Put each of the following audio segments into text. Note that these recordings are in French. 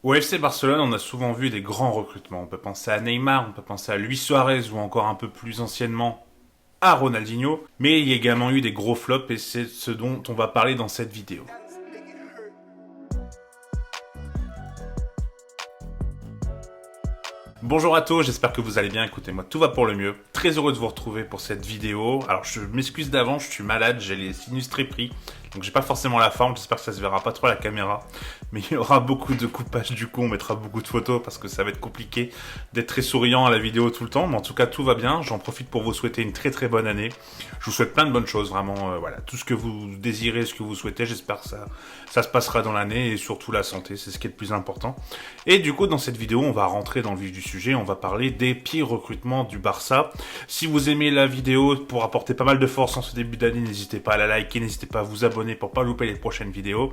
Au FC Barcelone, on a souvent vu des grands recrutements. On peut penser à Neymar, on peut penser à Luis Suarez ou encore un peu plus anciennement à Ronaldinho. Mais il y a également eu des gros flops et c'est ce dont on va parler dans cette vidéo. Bonjour à tous, j'espère que vous allez bien, écoutez-moi, tout va pour le mieux. Très heureux de vous retrouver pour cette vidéo. Alors je m'excuse d'avance, je suis malade, j'ai les sinus très pris, donc j'ai pas forcément la forme, j'espère que ça se verra pas trop à la caméra. Mais il y aura beaucoup de coupage du coup, on mettra beaucoup de photos parce que ça va être compliqué d'être très souriant à la vidéo tout le temps. Mais en tout cas tout va bien, j'en profite pour vous souhaiter une très très bonne année. Je vous souhaite plein de bonnes choses, vraiment, voilà, tout ce que vous désirez, ce que vous souhaitez, j'espère que ça se passera dans l'année et surtout la santé, c'est ce qui est le plus important. Et du coup dans cette vidéo on va rentrer dans le vif du sujet, on va parler des pires recrutements du Barça. Si vous aimez la vidéo pour apporter pas mal de force en ce début d'année, n'hésitez pas à la liker, n'hésitez pas à vous abonner pour pas louper les prochaines vidéos.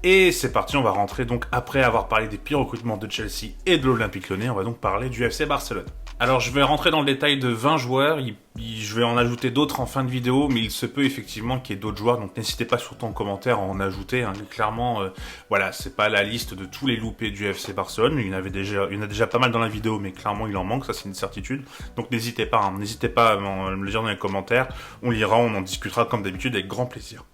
Et c'est parti, on va rentrer donc après avoir parlé des pires recrutements de Chelsea et de l'Olympique Lyonnais, on va donc parler du FC Barcelone. Alors je vais rentrer dans le détail de 20 joueurs, je vais en ajouter d'autres en fin de vidéo, mais il se peut effectivement qu'il y ait d'autres joueurs, donc n'hésitez pas surtout en commentaire à en ajouter. Hein. Clairement, voilà, c'est pas la liste de tous les loupés du FC Barcelone, il y en a déjà pas mal dans la vidéo, mais clairement il en manque, ça c'est une certitude. Donc n'hésitez pas, n'hésitez pas à me le dire dans les commentaires, on lira, on en discutera comme d'habitude avec grand plaisir.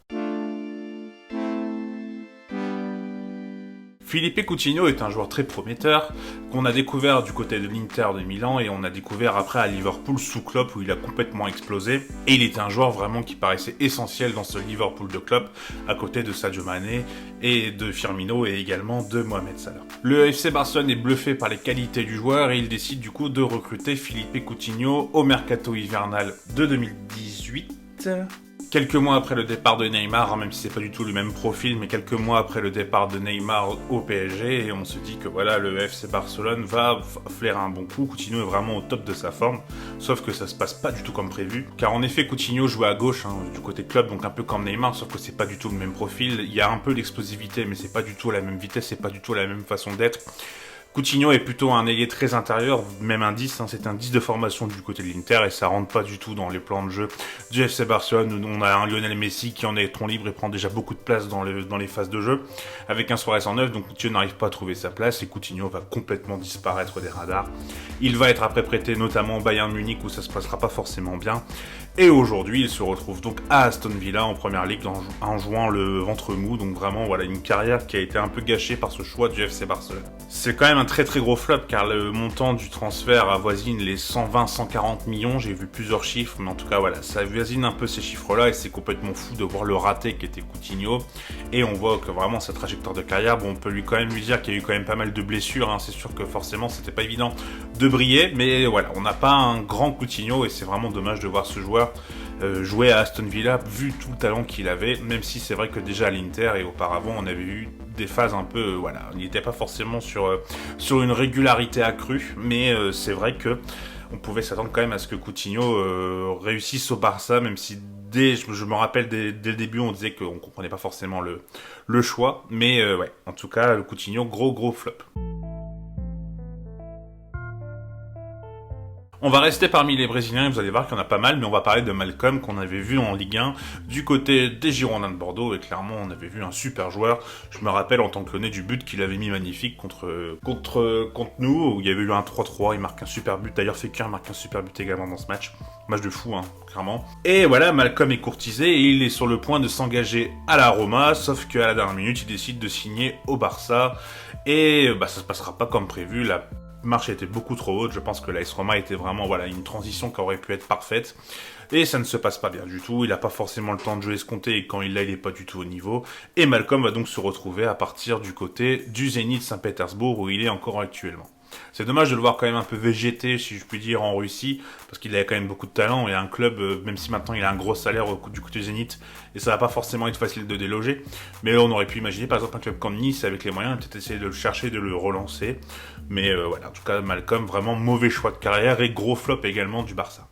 Filipe Coutinho est un joueur très prometteur qu'on a découvert du côté de l'Inter de Milan et on a découvert après à Liverpool sous Klopp où il a complètement explosé. Et il était un joueur vraiment qui paraissait essentiel dans ce Liverpool de Klopp à côté de Sadio Mané et de Firmino et également de Mohamed Salah. Le FC Barcelone est bluffé par les qualités du joueur et il décide du coup de recruter Filipe Coutinho au mercato hivernal de 2018. Quelques mois après le départ de Neymar, même si c'est pas du tout le même profil, mais quelques mois après le départ de Neymar au PSG, et on se dit que voilà, le FC Barcelone va flairer un bon coup. Coutinho est vraiment au top de sa forme, sauf que ça se passe pas du tout comme prévu. Car en effet, Coutinho jouait à gauche, du côté club, donc un peu comme Neymar, sauf que c'est pas du tout le même profil. Il y a un peu l'explosivité, mais c'est pas du tout la même vitesse, c'est pas du tout la même façon d'être. Coutinho est plutôt un ailier très intérieur, même un 10, c'est un 10 de formation du côté de l'Inter et ça rentre pas du tout dans les plans de jeu du FC Barcelone. On a un Lionel Messi qui en est tronc libre et prend déjà beaucoup de place dans les phases de jeu. Avec un Suarez en 9, donc Coutinho n'arrive pas à trouver sa place et Coutinho va complètement disparaître des radars. Il va être après prêté notamment au Bayern Munich où ça se passera pas forcément bien. Et aujourd'hui, il se retrouve donc à Aston Villa en première ligue en jouant le ventre mou. Donc vraiment, voilà, une carrière qui a été un peu gâchée par ce choix du FC Barcelone. C'est quand même un très très gros flop car le montant du transfert avoisine les 120-140 millions. J'ai vu plusieurs chiffres, mais en tout cas, voilà, ça avoisine un peu ces chiffres-là et c'est complètement fou de voir le raté qu'était Coutinho. Et on voit que vraiment sa trajectoire de carrière, bon, on peut lui quand même lui dire qu'il y a eu quand même pas mal de blessures. Hein. C'est sûr que forcément, c'était pas évident de briller, mais voilà, on n'a pas un grand Coutinho et c'est vraiment dommage de voir ce joueur jouer à Aston Villa vu tout le talent qu'il avait, même si c'est vrai que déjà à l'Inter et auparavant on avait eu des phases un peu, voilà, il n'était pas forcément sur une régularité accrue, mais c'est vrai que on pouvait s'attendre quand même à ce que Coutinho réussisse au Barça, même si je me rappelle dès le début on disait qu'on comprenait pas forcément le choix, mais ouais, en tout cas le Coutinho, gros flop. On va rester parmi les Brésiliens, vous allez voir qu'il y en a pas mal, mais on va parler de Malcom qu'on avait vu en Ligue 1 du côté des Girondins de Bordeaux, et clairement on avait vu un super joueur. Je me rappelle en tant que lyonnais du but qu'il avait mis magnifique contre nous, où il y avait eu un 3-3, il marque un super but, d'ailleurs Fekir marque un super but également dans ce match. Match de fou, hein, clairement. Et voilà, Malcom est courtisé et il est sur le point de s'engager à la Roma, sauf qu'à la dernière minute, il décide de signer au Barça, et ça se passera pas comme prévu, la marche était beaucoup trop haute, je pense que l'AS Roma était vraiment voilà, une transition qui aurait pu être parfaite, et ça ne se passe pas bien du tout, il n'a pas forcément le temps de jeu escompté, et quand il l'a, il n'est pas du tout au niveau, et Malcom va donc se retrouver à partir du côté du Zénith Saint-Pétersbourg, où il est encore actuellement. C'est dommage de le voir quand même un peu végéter, si je puis dire, en Russie, parce qu'il avait quand même beaucoup de talent, et un club, même si maintenant il a un gros salaire du côté du Zénith, et ça va pas forcément être facile de déloger, mais on aurait pu imaginer par exemple un club comme Nice, avec les moyens, peut-être essayer de le chercher, de le relancer, mais voilà, en tout cas Malcom, vraiment mauvais choix de carrière, et gros flop également du Barça.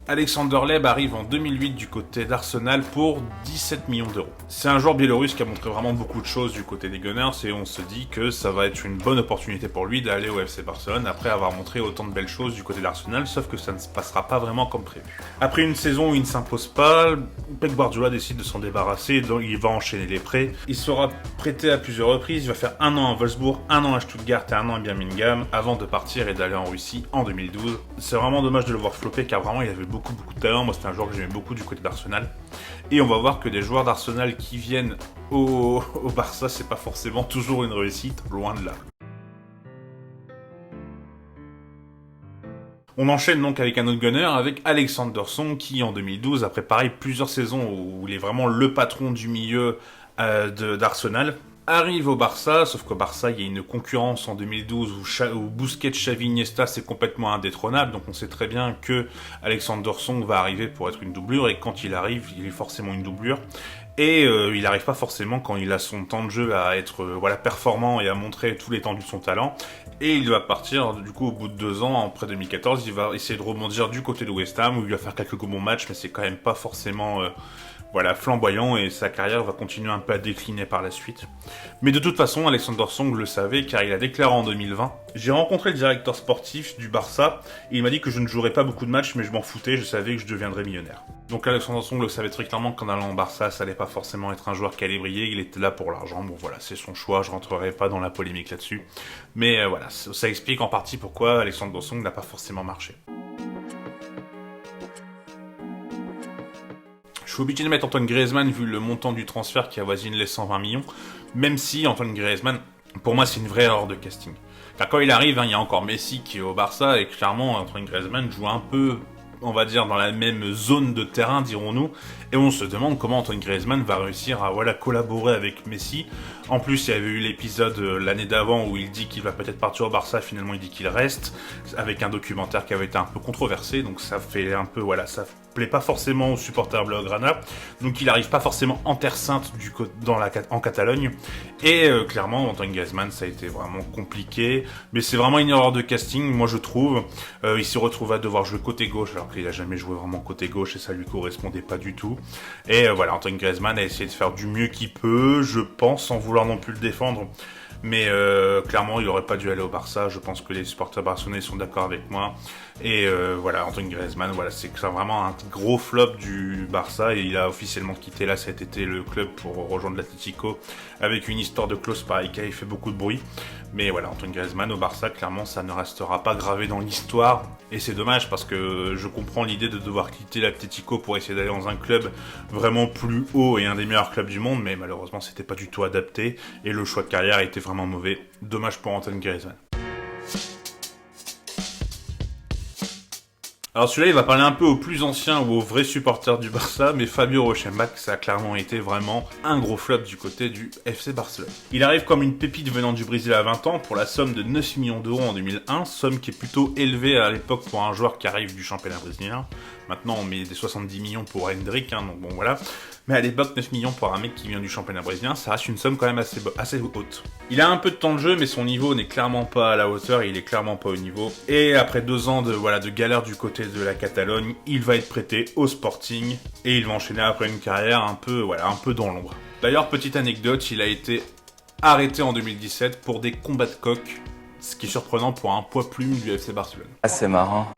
Alexander Leb arrive en 2008 du côté d'Arsenal pour 17 millions d'euros. C'est un joueur biélorusse qui a montré vraiment beaucoup de choses du côté des Gunners et on se dit que ça va être une bonne opportunité pour lui d'aller au FC Barcelone après avoir montré autant de belles choses du côté d'Arsenal, sauf que ça ne se passera pas vraiment comme prévu. Après une saison où il ne s'impose pas, Pep Guardiola décide de s'en débarrasser, donc il va enchaîner les prêts. Il sera prêté à plusieurs reprises, il va faire un an à Wolfsburg, un an à Stuttgart et un an à Birmingham avant de partir et d'aller en Russie en 2012. C'est vraiment dommage de le voir flopper car vraiment il avait beaucoup de talent. Moi, c'était un joueur que j'aimais beaucoup du côté d'Arsenal. Et on va voir que des joueurs d'Arsenal qui viennent au Barça, c'est pas forcément toujours une réussite, loin de là. On enchaîne donc avec un autre gunner, avec Alexander Song, qui en 2012 a préparé plusieurs saisons où il est vraiment le patron du milieu d'Arsenal. Arrive au Barça, sauf qu'au Barça, il y a une concurrence en 2012 où Busquets, Xavi, Iniesta, c'est complètement indétrônable. Donc on sait très bien que Alexander Song va arriver pour être une doublure et quand il arrive, il est forcément une doublure. Et il n'arrive pas forcément quand il a son temps de jeu à être performant et à montrer tout l'étendue de son talent. Et il va partir, du coup, au bout de 2 ans, après 2014, il va essayer de rebondir du côté de West Ham où il va faire quelques bons matchs, mais c'est quand même pas forcément flamboyant et sa carrière va continuer un peu à décliner par la suite. Mais de toute façon, Alexander Song le savait car il a déclaré en 2020 « J'ai rencontré le directeur sportif du Barça et il m'a dit que je ne jouerais pas beaucoup de matchs mais je m'en foutais, je savais que je deviendrais millionnaire. » Donc Alexander Song le savait très clairement qu'en allant au Barça, ça allait pas forcément être un joueur qui allait briller, il était là pour l'argent. Bon voilà, c'est son choix, je rentrerai pas dans la polémique là-dessus. Mais voilà, ça explique en partie pourquoi Alexander Song n'a pas forcément marché. Je suis obligé de mettre Antoine Griezmann vu le montant du transfert qui avoisine les 120 millions, même si Antoine Griezmann, pour moi, c'est une vraie erreur de casting. Car quand il arrive, il y a encore Messi qui est au Barça et clairement, Antoine Griezmann joue un peu, on va dire, dans la même zone de terrain, dirons-nous, et on se demande comment Antoine Griezmann va réussir à collaborer avec Messi. En plus, il y avait eu l'épisode l'année d'avant où il dit qu'il va peut-être partir au Barça, finalement il dit qu'il reste, avec un documentaire qui avait été un peu controversé, donc ça fait un peu, ça plaît pas forcément aux supporters blaugrana, donc il arrive pas forcément en terre sainte en Catalogne, et clairement Antoine Griezmann ça a été vraiment compliqué, mais c'est vraiment une erreur de casting, moi je trouve. Il s'est retrouvé à devoir jouer côté gauche alors qu'il a jamais joué vraiment côté gauche et ça lui correspondait pas du tout, et Antoine Griezmann a essayé de faire du mieux qu'il peut, je pense, sans vouloir non plus le défendre. Mais clairement, il n'aurait pas dû aller au Barça. Je pense que les supporters barcelonais sont d'accord avec moi. Et Antoine Griezmann, c'est vraiment un gros flop du Barça. Et il a officiellement quitté là cet été le club pour rejoindre l'Atlético avec une histoire de clause pareille qui a fait beaucoup de bruit. Mais Antoine Griezmann au Barça, clairement, ça ne restera pas gravé dans l'histoire. Et c'est dommage parce que je comprends l'idée de devoir quitter l'Atlético pour essayer d'aller dans un club vraiment plus haut et un des meilleurs clubs du monde. Mais malheureusement, c'était pas du tout adapté. Et le choix de carrière était vraiment mauvais. Dommage pour Antoine Griezmann. Alors celui-là, il va parler un peu aux plus anciens ou aux vrais supporters du Barça, mais Fabio Rochenbach, ça a clairement été vraiment un gros flop du côté du FC Barcelone. Il arrive comme une pépite venant du Brésil à 20 ans pour la somme de 9 millions d'euros en 2001, somme qui est plutôt élevée à l'époque pour un joueur qui arrive du championnat brésilien. Maintenant, on met des 70 millions pour Hendrik, donc bon voilà. Mais à l'époque, 9 millions pour un mec qui vient du championnat brésilien, ça reste une somme quand même assez haute. Il a un peu de temps de jeu, mais son niveau n'est clairement pas à la hauteur, et il est clairement pas au niveau. Et après 2 ans de galère du côté de la Catalogne, il va être prêté au Sporting, et il va enchaîner après une carrière un peu dans l'ombre. D'ailleurs, petite anecdote, il a été arrêté en 2017 pour des combats de coq, ce qui est surprenant pour un poids plume du FC Barcelone. Ah, c'est marrant.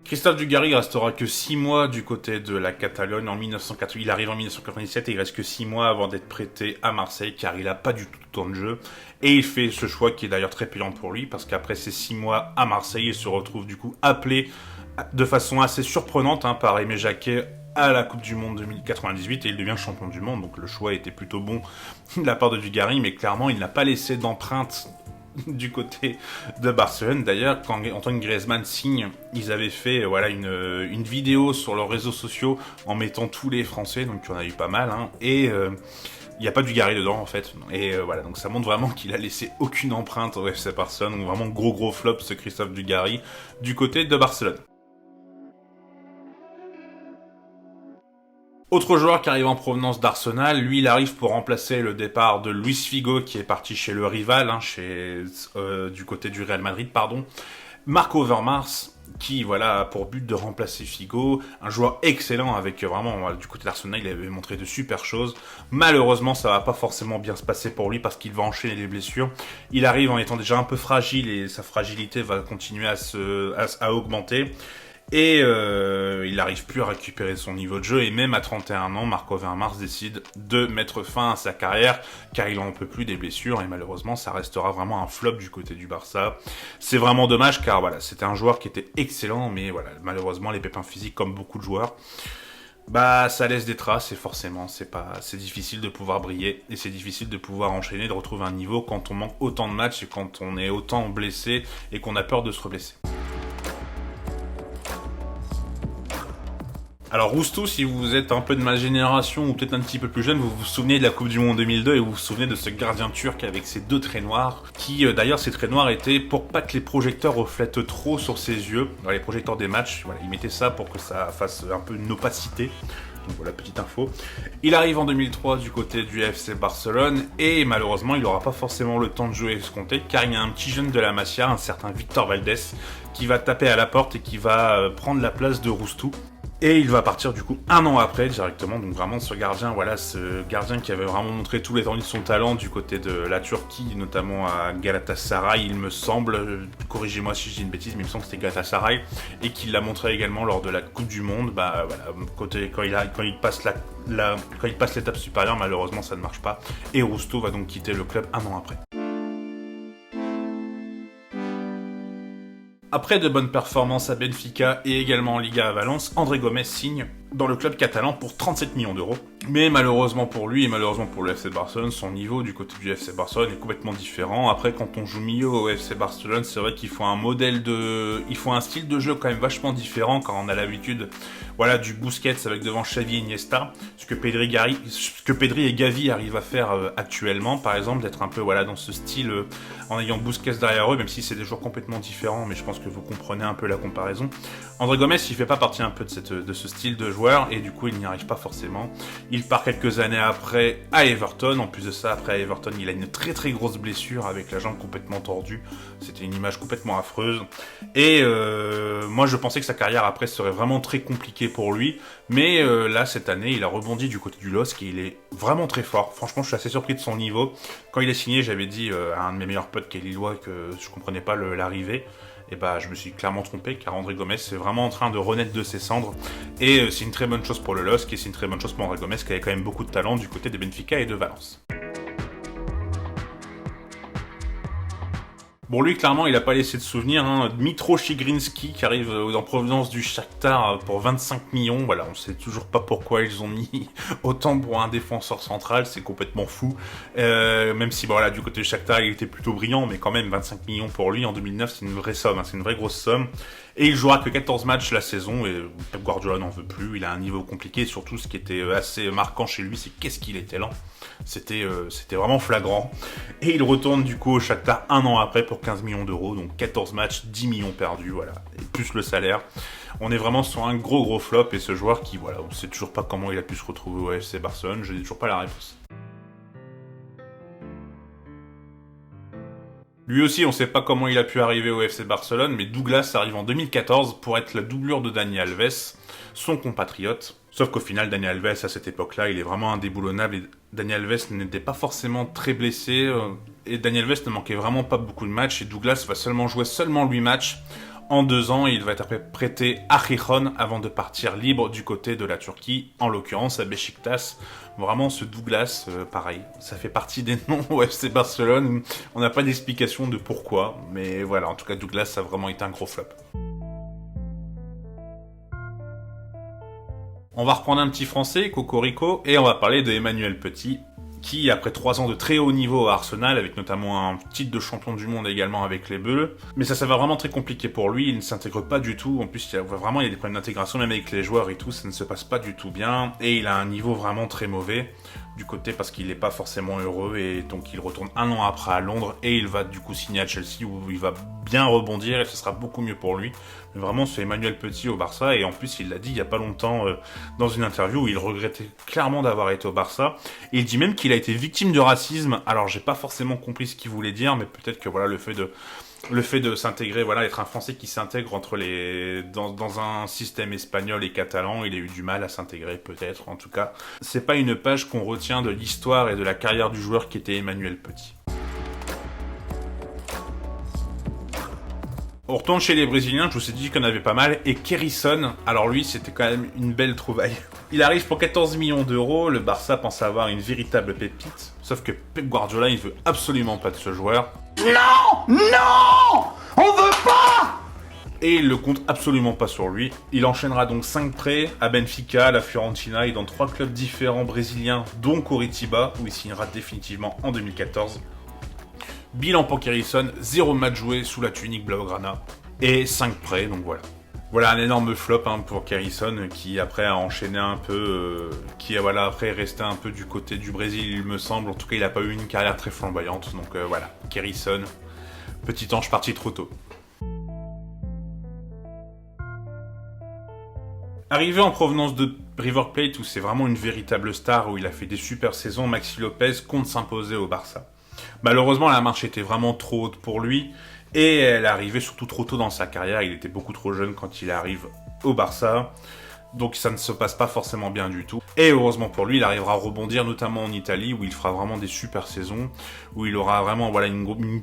Christophe Dugarry restera que 6 mois du côté de la Catalogne il arrive en 1997 et il reste que 6 mois avant d'être prêté à Marseille car il a pas du tout de temps de jeu. Et il fait ce choix qui est d'ailleurs très payant pour lui parce qu'après ces 6 mois à Marseille, il se retrouve du coup appelé de façon assez surprenante par Aimé Jacquet à la Coupe du Monde 2098 et il devient champion du monde. Donc le choix était plutôt bon de la part de Dugarry, mais clairement il n'a pas laissé d'empreinte du côté de Barcelone. D'ailleurs, quand Antoine Griezmann signe, ils avaient fait une vidéo sur leurs réseaux sociaux en mettant tous les Français, donc il y en a eu pas mal, et il n'y a pas Dugarry dedans en fait. Et donc ça montre vraiment qu'il a laissé aucune empreinte au FC Barcelone, donc vraiment gros flop ce Christophe Dugarry du côté de Barcelone. Autre joueur qui arrive en provenance d'Arsenal, lui il arrive pour remplacer le départ de Luis Figo qui est parti chez le rival, du côté du Real Madrid, pardon. Marc Overmars, qui voilà a pour but de remplacer Figo, un joueur excellent avec vraiment du côté d'Arsenal, il avait montré de super choses. Malheureusement, ça va pas forcément bien se passer pour lui parce qu'il va enchaîner les blessures. Il arrive en étant déjà un peu fragile et sa fragilité va continuer à augmenter. Et il n'arrive plus à récupérer son niveau de jeu, et même à 31 ans, Marc Overmars décide de mettre fin à sa carrière, car il en peut plus des blessures, et malheureusement ça restera vraiment un flop du côté du Barça. C'est vraiment dommage, car voilà, c'était un joueur qui était excellent, mais voilà, malheureusement les pépins physiques, comme beaucoup de joueurs, bah ça laisse des traces, et forcément c'est difficile de pouvoir briller, et c'est difficile de pouvoir enchaîner, de retrouver un niveau quand on manque autant de matchs, et quand on est autant blessé, et qu'on a peur de se reblesser. Alors Roustou, si vous êtes un peu de ma génération ou peut-être un petit peu plus jeune, vous vous souvenez de la Coupe du Monde 2002 et vous vous souvenez de ce gardien turc avec ses 2 traits noirs, qui d'ailleurs ces traits noirs étaient pour pas que les projecteurs reflètent trop sur ses yeux, les projecteurs des matchs, voilà, ils mettaient ça pour que ça fasse un peu une opacité. Donc voilà, petite info. Il arrive en 2003 du côté du FC Barcelone et malheureusement il n'aura pas forcément le temps de jouer escompté, car il y a un petit jeune de la Masia, un certain Victor Valdés, qui va taper à la porte et qui va prendre la place de Roustou. Et il va partir du coup 1 an après directement, donc vraiment ce gardien qui avait vraiment montré tout l'étendue de son talent du côté de la Turquie, notamment à Galatasaray, il me semble, corrigez-moi si je dis une bêtise, mais il me semble que c'était Galatasaray, et qu'il l'a montré également lors de la Coupe du Monde, bah voilà, quand il passe l'étape supérieure, malheureusement ça ne marche pas, et Roustou va donc quitter le club 1 an après. Après de bonnes performances à Benfica et également en Liga à Valence, André Gomes signe dans le club catalan pour 37 millions d'euros. Mais malheureusement pour lui et malheureusement pour le FC Barcelone, son niveau du côté du FC Barcelone est complètement différent. Après, quand on joue milieu au FC Barcelone, c'est vrai qu'il faut il faut un style de jeu quand même vachement différent quand on a l'habitude, voilà, du Busquets avec devant Xavi et Iniesta, ce que Pedri et Gavi arrivent à faire actuellement, par exemple, d'être un peu voilà dans ce style en ayant Busquets derrière eux, même si c'est des joueurs complètement différents, mais je pense que vous comprenez un peu la comparaison. André Gomes, il fait pas partie un peu de ce style de joueur, et du coup il n'y arrive pas forcément. Il part quelques années après à Everton. En plus de ça, après à Everton, il a une très très grosse blessure avec la jambe complètement tordue. C'était une image complètement affreuse. Et moi je pensais que sa carrière après serait vraiment très compliquée pour lui. Mais là, cette année, il a rebondi du côté du LOSC et il est vraiment très fort. Franchement, je suis assez surpris de son niveau. Quand il a signé, j'avais dit à un de mes meilleurs potes qui est lillois que je comprenais pas l'arrivée. Et bah je me suis clairement trompé, car André Gomes est vraiment en train de renaître de ses cendres, et c'est une très bonne chose pour le LOSC, et c'est une très bonne chose pour André Gomes qui avait quand même beaucoup de talent du côté de Benfica et de Valence. Bon, lui, clairement, il a pas laissé de souvenir, hein. Dmitro Chigrinsky, qui arrive en provenance du Shakhtar pour 25 millions. Voilà, on sait toujours pas pourquoi ils ont mis autant pour un défenseur central, c'est complètement fou. Même si, bon, voilà, du côté du Shakhtar, il était plutôt brillant, mais quand même, 25 millions pour lui en 2009, c'est une vraie somme, hein, c'est une vraie grosse somme. Et il jouera que 14 matchs la saison, et Pep Guardiola n'en veut plus. Il a un niveau compliqué, surtout ce qui était assez marquant chez lui, c'est qu'est-ce qu'il était lent. C'était vraiment flagrant. Et il retourne du coup au Shakhtar 1 an après pour 15 millions d'euros, donc 14 matchs, 10 millions perdus, voilà, et plus le salaire. On est vraiment sur un gros flop, et ce joueur qui, voilà, on sait toujours pas comment il a pu se retrouver au FC Barcelone, je n'ai toujours pas la réponse. Lui aussi, on sait pas comment il a pu arriver au FC Barcelone, mais Douglas arrive en 2014 pour être la doublure de Dani Alves, son compatriote. Sauf qu'au final, Dani Alves, à cette époque-là, il est vraiment indéboulonnable, et Dani Alves n'était pas forcément très blessé, et Dani Alves ne manquait vraiment pas beaucoup de matchs, et Douglas va jouer seulement 8 matchs. En 2 ans, il va être prêté à Gijón avant de partir libre du côté de la Turquie, en l'occurrence à Beşiktaş. Vraiment, ce Douglas, pareil, ça fait partie des noms au FC Barcelone. On n'a pas d'explication de pourquoi, mais voilà, en tout cas, Douglas a vraiment été un gros flop. On va reprendre un petit français, Cocorico, et on va parler de Emmanuel Petit, qui, après 3 ans de très haut niveau à Arsenal, avec notamment un titre de champion du monde également avec les Bleus, mais ça va vraiment très compliqué pour lui, il ne s'intègre pas du tout, en plus il y a des problèmes d'intégration même avec les joueurs et tout, ça ne se passe pas du tout bien, et il a un niveau vraiment très mauvais du côté parce qu'il n'est pas forcément heureux, et donc il retourne 1 an après à Londres, et il va du coup signer à Chelsea où il va bien rebondir et ce sera beaucoup mieux pour lui. Mais vraiment, c'est Emmanuel Petit au Barça, et en plus il l'a dit il y a pas longtemps dans une interview où il regrettait clairement d'avoir été au Barça, et il dit même qu'il a été victime de racisme. Alors j'ai pas forcément compris ce qu'il voulait dire, mais peut-être que voilà, le fait Le fait de s'intégrer, voilà, être un Français qui s'intègre dans un système espagnol et catalan, il a eu du mal à s'intégrer, peut-être, en tout cas. C'est pas une page qu'on retient de l'histoire et de la carrière du joueur qui était Emmanuel Petit. On retourne chez les Brésiliens, je vous ai dit qu'il y en avait pas mal, et Kérisson, alors lui, c'était quand même une belle trouvaille. Il arrive pour 14 millions d'euros, le Barça pense avoir une véritable pépite, sauf que Pep Guardiola, il veut absolument pas de ce joueur. Non! Non! On veut pas! Et il le compte absolument pas sur lui. Il enchaînera donc 5 prêts à Benfica, à la Fiorentina et dans 3 clubs différents brésiliens, dont Coritiba, où il signera définitivement en 2014. Bilan pour Kérisson, 0 match joué sous la tunique Blaugrana et 5 prêts, donc voilà. Voilà un énorme flop pour Kérisson qui après a enchaîné un peu, après est resté un peu du côté du Brésil il me semble. En tout cas il n'a pas eu une carrière très flamboyante, donc voilà, Kérisson, petit ange parti trop tôt. Arrivé en provenance de River Plate où c'est vraiment une véritable star, où il a fait des super saisons, Maxi Lopez compte s'imposer au Barça. Malheureusement, la marche était vraiment trop haute pour lui et elle arrivait surtout trop tôt dans sa carrière. Il était beaucoup trop jeune quand il arrive au Barça, donc ça ne se passe pas forcément bien du tout. Et heureusement pour lui, il arrivera à rebondir notamment en Italie où il fera vraiment des super saisons, où il aura vraiment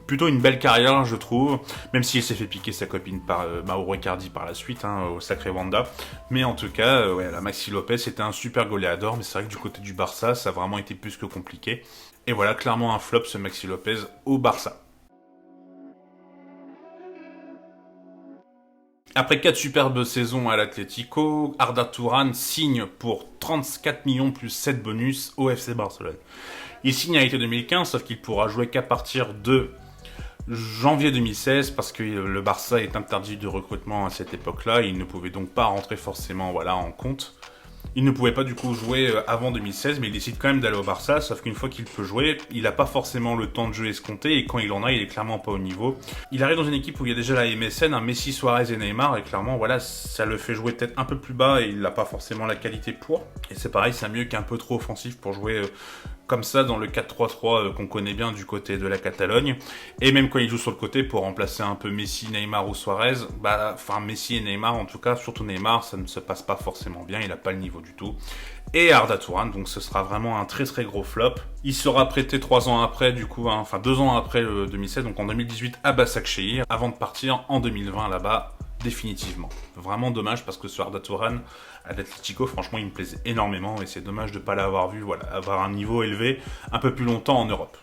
plutôt une belle carrière, je trouve, même s'il s'est fait piquer sa copine par Mauro Icardi par la suite, au Sacré Wanda. Mais en tout cas, la Maxi Lopez était un super goleador, mais c'est vrai que du côté du Barça, ça a vraiment été plus que compliqué. Et voilà, clairement un flop ce Maxi Lopez au Barça. Après 4 superbes saisons à l'Atlético, Arda Turan signe pour 34 millions plus 7 bonus au FC Barcelone. Il signe à l'été 2015, sauf qu'il pourra jouer qu'à partir de janvier 2016, parce que le Barça est interdit de recrutement à cette époque-là, il ne pouvait donc pas rentrer forcément en compte. Il ne pouvait pas du coup jouer avant 2016, mais il décide quand même d'aller au Barça, sauf qu'une fois qu'il peut jouer, il n'a pas forcément le temps de jeu escompté, et quand il en a, il est clairement pas au niveau. Il arrive dans une équipe où il y a déjà la MSN, un Messi, Suarez et Neymar, et clairement, ça le fait jouer peut-être un peu plus bas, et il n'a pas forcément la qualité pour. Et c'est pareil, c'est mieux qu'un peu trop offensif pour jouer comme ça dans le 4-3-3 qu'on connaît bien du côté de la Catalogne. Et même quand il joue sur le côté pour remplacer un peu Messi, Neymar ou Suarez, Messi et Neymar en tout cas, surtout Neymar, ça ne se passe pas forcément bien, il n'a pas le niveau du tout. Et Arda Turan, donc ce sera vraiment un très très gros flop. Il sera prêté 3 ans après, 2 ans après 2016, donc en 2018 à Başakşehir, avant de partir en 2020 là-bas, définitivement. Vraiment dommage parce que ce Arda Turan à l'Atlético, franchement, il me plaisait énormément et c'est dommage de ne pas l'avoir vu, avoir un niveau élevé un peu plus longtemps en Europe.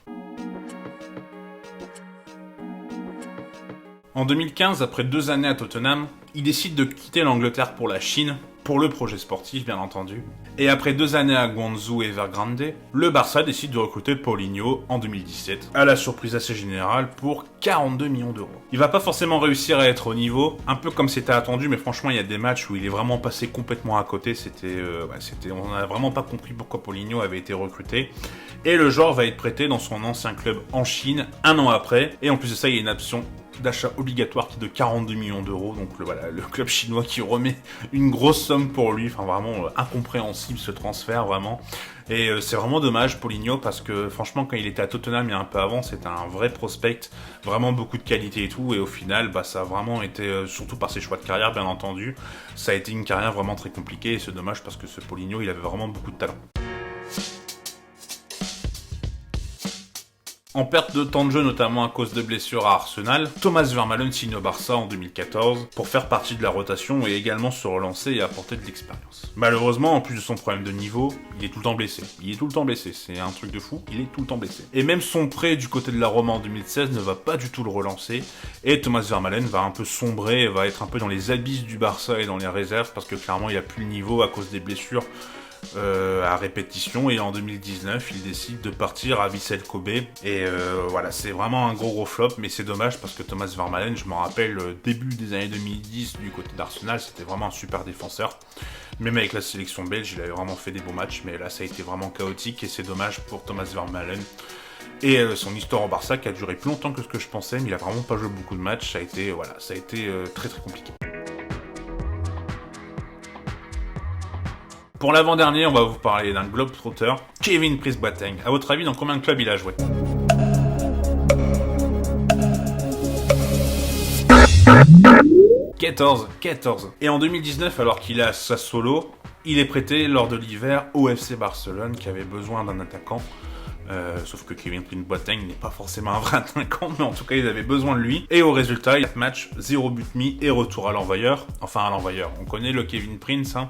En 2015, après 2 années à Tottenham, il décide de quitter l'Angleterre pour la Chine, pour le projet sportif bien entendu. Et après 2 années à Guangzhou et Evergrande, le Barça décide de recruter Paulinho en 2017, à la surprise assez générale, pour 42 millions d'euros. Il va pas forcément réussir à être au niveau, un peu comme c'était attendu, mais franchement il y a des matchs où il est vraiment passé complètement à côté, on n'a vraiment pas compris pourquoi Paulinho avait été recruté. Et le joueur va être prêté dans son ancien club en Chine, 1 an après, et en plus de ça il y a une option d'achat obligatoire qui est de 42 millions d'euros, donc le club chinois qui remet une grosse somme pour lui, vraiment incompréhensible ce transfert vraiment, et c'est vraiment dommage Paulinho parce que franchement quand il était à Tottenham il y a un peu avant c'était un vrai prospect, vraiment beaucoup de qualité et tout, et au final ça a vraiment été, surtout par ses choix de carrière bien entendu, ça a été une carrière vraiment très compliquée et c'est dommage parce que ce Paulinho il avait vraiment beaucoup de talent. En perte de temps de jeu, notamment à cause de blessures à Arsenal, Thomas Vermaelen signe au Barça en 2014 pour faire partie de la rotation et également se relancer et apporter de l'expérience. Malheureusement, en plus de son problème de niveau, il est tout le temps blessé. C'est un truc de fou, il est tout le temps blessé. Et même son prêt du côté de la Roma en 2016 ne va pas du tout le relancer, et Thomas Vermaelen va un peu sombrer, va être un peu dans les abysses du Barça et dans les réserves, parce que clairement il a plus le niveau à cause des blessures à répétition, et en 2019 il décide de partir à Vissel Kobe et c'est vraiment un gros flop, mais c'est dommage parce que Thomas Vermaelen, je me rappelle début des années 2010 du côté d'Arsenal, c'était vraiment un super défenseur, même avec la sélection belge il avait vraiment fait des bons matchs, mais là ça a été vraiment chaotique et c'est dommage pour Thomas Vermaelen et son histoire au Barça qui a duré plus longtemps que ce que je pensais, mais il a vraiment pas joué beaucoup de matchs, ça a été très très compliqué. Pour l'avant-dernier, on va vous parler d'un globetrotter, Kevin Prince Boateng. À votre avis, dans combien de clubs il a joué ? 14. Et en 2019, alors qu'il est à Sassuolo, il est prêté lors de l'hiver au FC Barcelone qui avait besoin d'un attaquant. Sauf que Kevin Prince Boateng n'est pas forcément un vrai attaquant, mais en tout cas, ils avaient besoin de lui. Et au résultat, il y a match, 0 but mis et retour à l'envoyeur. Enfin, à l'envoyeur. On connaît le Kevin Prince, hein.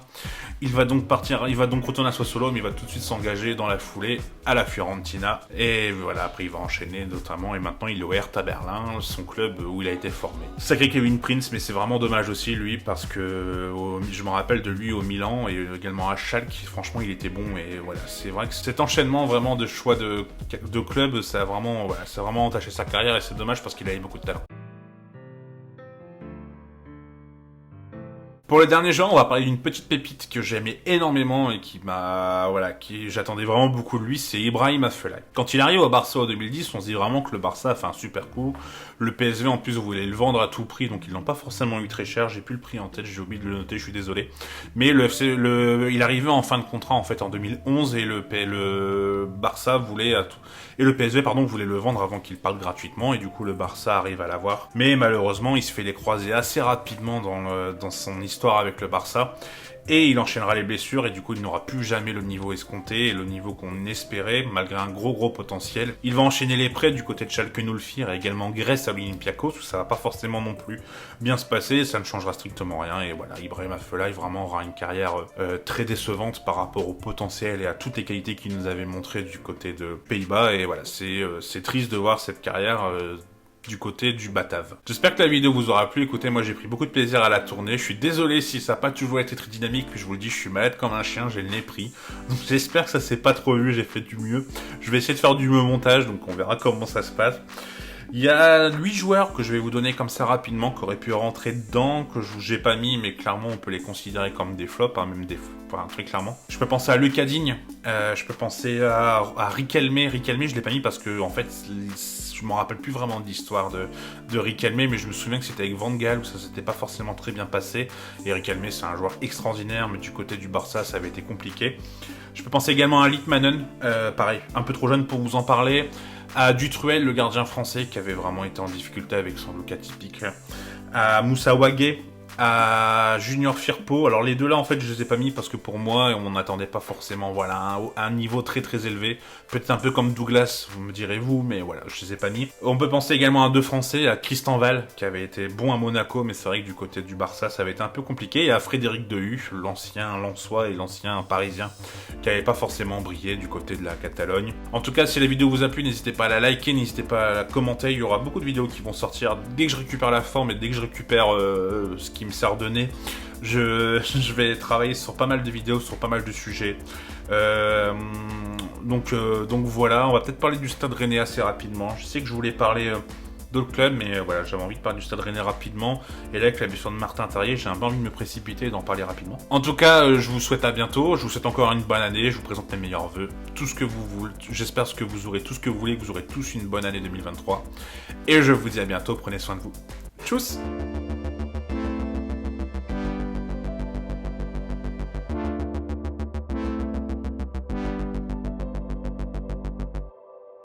Il va donc retourner à Sassuolo, mais il va tout de suite s'engager dans la foulée à la Fiorentina. Et voilà, après, il va enchaîner notamment. Et maintenant, il est au Hertha Berlin, son club où il a été formé. Sacré Kevin Prince, mais c'est vraiment dommage aussi, lui, parce que je me rappelle de lui au Milan et également à Schalke. Franchement, il était bon. Et voilà, c'est vrai que cet enchaînement vraiment de choix de club, ça a vraiment entaché sa carrière et c'est dommage parce qu'il avait beaucoup de talent. Pour le dernier genre, on va parler d'une petite pépite que j'aimais énormément et j'attendais vraiment beaucoup de lui, c'est Ibrahim Afellay. Quand il arrive au Barça en 2010, on se dit vraiment que le Barça a fait un super coup. Le PSV en plus voulait le vendre à tout prix, donc ils l'ont pas forcément eu très cher. J'ai plus le prix en tête, j'ai oublié de le noter, je suis désolé. Mais il arrivait en fin de contrat en fait en 2011 et le Barça voulait et le PSV voulait le vendre avant qu'il parte gratuitement et du coup le Barça arrive à l'avoir. Mais malheureusement, il se fait les croiser assez rapidement dans son histoire avec le Barça et il enchaînera les blessures et du coup il n'aura plus jamais le niveau escompté et le niveau qu'on espérait malgré un gros potentiel. Il va enchaîner les prêts du côté de Schalke 04 et également Grèce à l'Olympiakos où ça va pas forcément non plus bien se passer, ça ne changera strictement rien et voilà, Ibrahim Afellay vraiment aura une carrière très décevante par rapport au potentiel et à toutes les qualités qu'il nous avait montré du côté de Pays-Bas et voilà, c'est triste de voir cette carrière du côté du Batave. J'espère que la vidéo vous aura plu. Écoutez, moi j'ai pris beaucoup de plaisir à la tourner. Je suis désolé si ça n'a pas toujours été très dynamique, puis je vous le dis, je suis malade comme un chien, j'ai le nez pris. Donc j'espère que ça s'est pas trop vu, j'ai fait du mieux. Je vais essayer de faire du montage, donc on verra comment ça se passe. Il y a 8 joueurs que je vais vous donner comme ça rapidement, qui auraient pu rentrer dedans, que j'ai pas mis, mais clairement on peut les considérer comme des flops, hein, même très clairement. Je peux penser à Lucas Digne, je peux penser à Riquelme. Riquelme, je l'ai pas mis parce que en fait, je me rappelle plus vraiment de l'histoire de Riquelme, mais je me souviens que c'était avec Van Gaal où ça s'était pas forcément très bien passé. Et Riquelme, c'est un joueur extraordinaire, mais du côté du Barça, ça avait été compliqué. Je peux penser également à Litmanen, pareil, un peu trop jeune pour vous en parler. À Dutruel, le gardien français qui avait vraiment été en difficulté avec son look atypique. À Moussa Wagué, à Junior Firpo. Alors les deux là en fait je les ai pas mis parce que pour moi on n'attendait pas forcément un niveau très élevé. Peut-être un peu comme Douglas, vous me direz vous, mais voilà, je les ai pas mis. On peut penser également à deux Français, à Tristan Val qui avait été bon à Monaco, mais c'est vrai que du côté du Barça ça avait été un peu compliqué, et à Frédéric Dehu, l'ancien Lensois et l'ancien Parisien, qui n'avait pas forcément brillé du côté de la Catalogne. En tout cas, si la vidéo vous a plu, n'hésitez pas à la liker, n'hésitez pas à la commenter, il y aura beaucoup de vidéos qui vont sortir dès que je récupère la forme et dès que je récupère ce qui me sert de nez. Je vais travailler sur pas mal de vidéos, sur pas mal de sujets. Donc voilà, on va peut-être parler du Stade Rennais assez rapidement. Je sais que je voulais parler d'autres clubs, mais voilà, j'avais envie de parler du Stade Rennais rapidement. Et là, avec la blessure de Martin Terrier, j'ai un peu envie de me précipiter et d'en parler rapidement. En tout cas, je vous souhaite à bientôt. Je vous souhaite encore une bonne année. Je vous présente mes meilleurs vœux. Tout ce que vous voulez. J'espère que vous aurez tout ce que vous voulez, que vous aurez tous une bonne année 2023. Et je vous dis à bientôt. Prenez soin de vous. Tchuss!